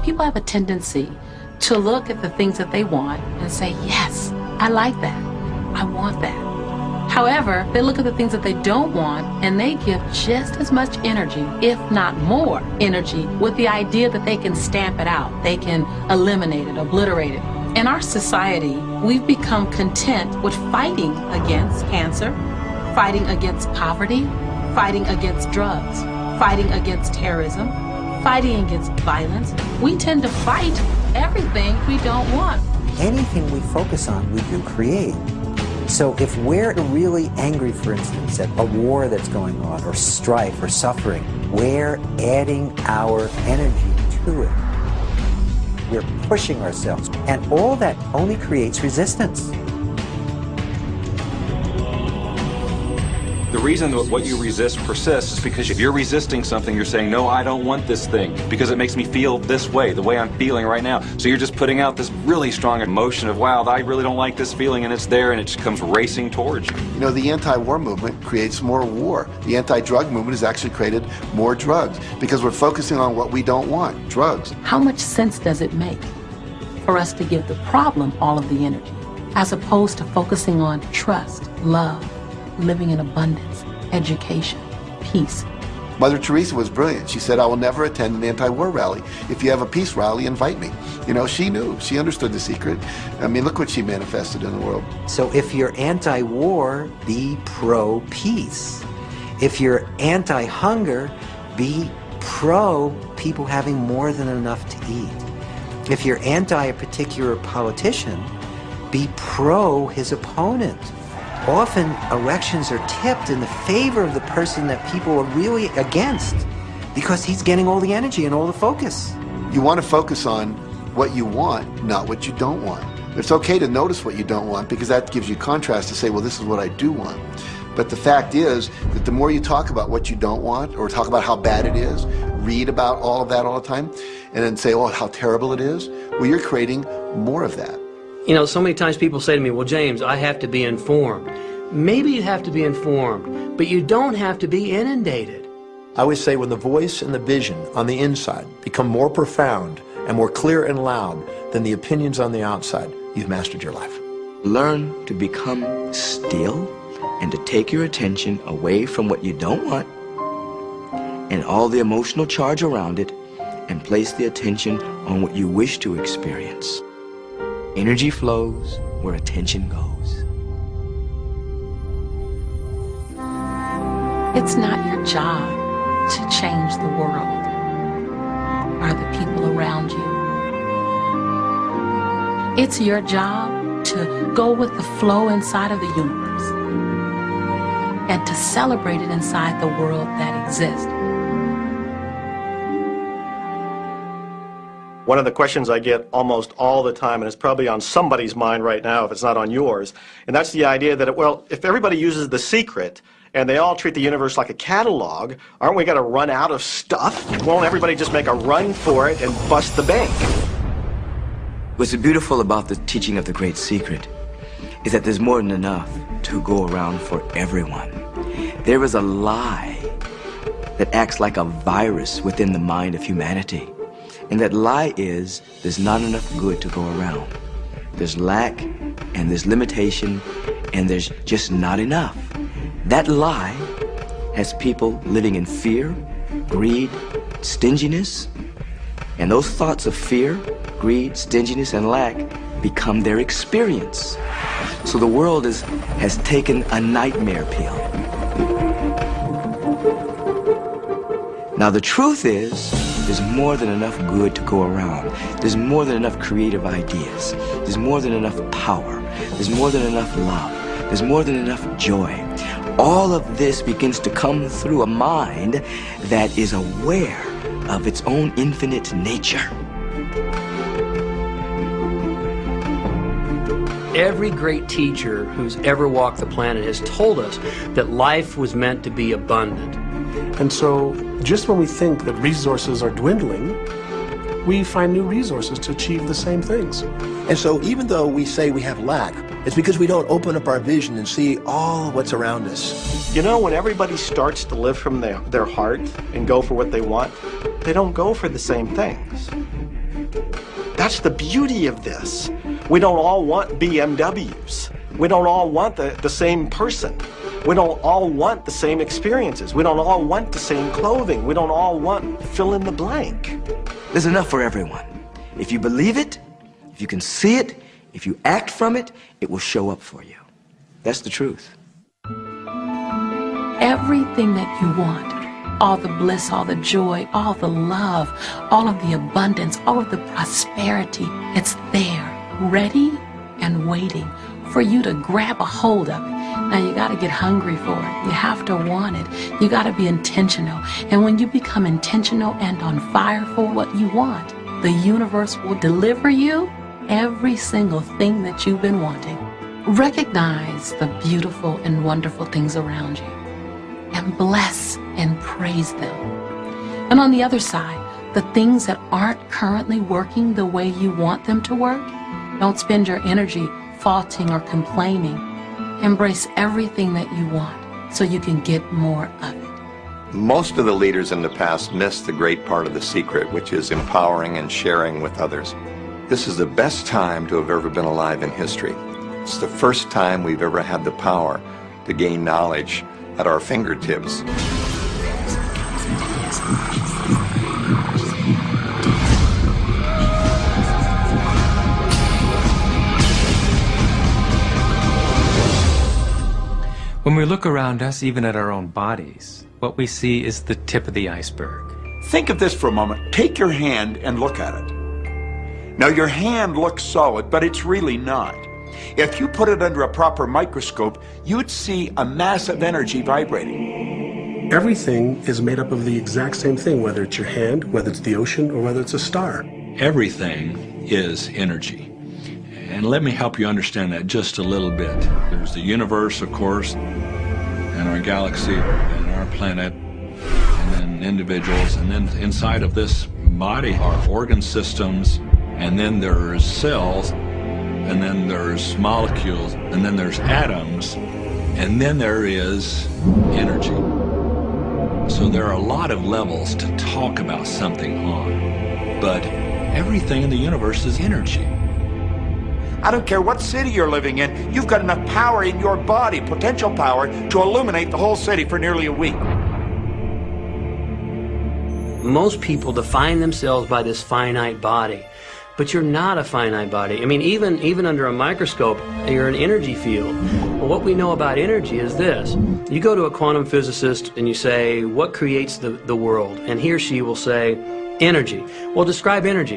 People have a tendency to look at the things that they want and say, yes, I like that. I want that. However, they look at the things that they don't want and they give just as much energy, if not more energy, with the idea that they can stamp it out. They can eliminate it, obliterate it. In our society, we've become content with fighting against cancer, fighting against poverty, fighting against drugs, fighting against terrorism, fighting against violence. We tend to fight everything we don't want. Anything we focus on, we do create. So if we're really angry, for instance, at a war that's going on, or strife, or suffering, we're adding our energy to it. We're pushing ourselves. And all that only creates resistance. The reason that what you resist persists is because if you're resisting something, you're saying, no, I don't want this thing because it makes me feel this way, the way I'm feeling right now. So you're just putting out this really strong emotion of, wow, I really don't like this feeling, and it's there, and it just comes racing towards you. You know, the anti-war movement creates more war. The anti-drug movement has actually created more drugs because we're focusing on what we don't want, drugs. How much sense does it make for us to give the problem all of the energy, as opposed to focusing on trust, love, living in abundance, education, peace? Mother Teresa was brilliant. She said, I will never attend an anti-war rally. If you have a peace rally, invite me. You know, she knew. She understood the secret. I mean, look what she manifested in the world. So if you're anti-war, be pro-peace. If you're anti-hunger, be pro-people having more than enough to eat. If you're anti a particular politician, be pro his opponent. Often elections are tipped in the favor of the person that people are really against because he's getting all the energy and all the focus. You want to focus on what you want, not what you don't want. It's okay to notice what you don't want because that gives you contrast to say, well, this is what I do want. But the fact is that the more you talk about what you don't want or talk about how bad it is, read about all of that all the time, and then say, oh, how terrible it is, well, you're creating more of that. You know, so many times people say to me, well, James, I have to be informed. Maybe you have to be informed, but you don't have to be inundated. I always say when the voice and the vision on the inside become more profound and more clear and loud than the opinions on the outside, you've mastered your life. Learn to become still and to take your attention away from what you don't want and all the emotional charge around it and place the attention on what you wish to experience. Energy flows where attention goes. It's not your job to change the world or the people around you. It's your job to go with the flow inside of the universe and to celebrate it inside the world that exists. One of the questions I get almost all the time, and it's probably on somebody's mind right now if it's not on yours, and that's the idea that, well, if everybody uses The Secret and they all treat the universe like a catalog, aren't we going to run out of stuff? Won't everybody just make a run for it and bust the bank? What's beautiful about the teaching of the Great Secret is that there's more than enough to go around for everyone. There is a lie that acts like a virus within the mind of humanity. And that lie is there's not enough good to go around. There's lack, and there's limitation, and there's just not enough. That lie has people living in fear, greed, stinginess, and those thoughts of fear, greed, stinginess, and lack become their experience. So the world has taken a nightmare pill. Now the truth is, there's more than enough good to go around. There's more than enough creative ideas. There's more than enough power. There's more than enough love. There's more than enough joy. All of this begins to come through a mind that is aware of its own infinite nature. Every great teacher who's ever walked the planet has told us that life was meant to be abundant. And so, just when we think that resources are dwindling, we find new resources to achieve the same things. And so even though we say we have lack, it's because we don't open up our vision and see all what's around us. You know, when everybody starts to live from their heart and go for what they want, they don't go for the same things. That's the beauty of this. We don't all want BMWs. We don't all want the same person. We don't all want the same experiences. We don't all want the same clothing. We don't all want fill in the blank. There's enough for everyone. If you believe it, if you can see it, if you act from it, it will show up for you. That's the truth. Everything that you want, all the bliss, all the joy, all the love, all of the abundance, all of the prosperity, it's there, ready and waiting for you to grab a hold of it. Now you got to get hungry for it. You have to want it. You got to be intentional. And when you become intentional and on fire for what you want, the universe will deliver you every single thing that you've been wanting. Recognize the beautiful and wonderful things around you and bless and praise them. And on the other side, the things that aren't currently working the way you want them to work, don't spend your energy faulting or complaining. Embrace everything that you want so you can get more of it. Most of the leaders in the past missed the great part of the secret, which is empowering and sharing with others. This is the best time to have ever been alive in history. It's the first time we've ever had the power to gain knowledge at our fingertips. When we look around us, even at our own bodies, what we see is the tip of the iceberg. Think of this for a moment. Take your hand and look at it. Now, your hand looks solid, but it's really not. If you put it under a proper microscope, you'd see a mass of energy vibrating. Everything is made up of the exact same thing, whether it's your hand, whether it's the ocean, or whether it's a star. Everything is energy. And let me help you understand that just a little bit. There's the universe, of course, and our galaxy, and our planet, and then individuals, and then inside of this body are organ systems, and then there's cells, and then there's molecules, and then there's atoms, and then there is energy. So there are a lot of levels to talk about something on, but everything in the universe is energy. I don't care what city you're living in, you've got enough power in your body, potential power, to illuminate the whole city for nearly a week. Most people define themselves by this finite body, but you're not a finite body. I mean, even under a microscope, you're an energy field. Well, what we know about energy is this. You go to a quantum physicist and you say, what creates the world? And he or she will say, energy. Well, describe energy.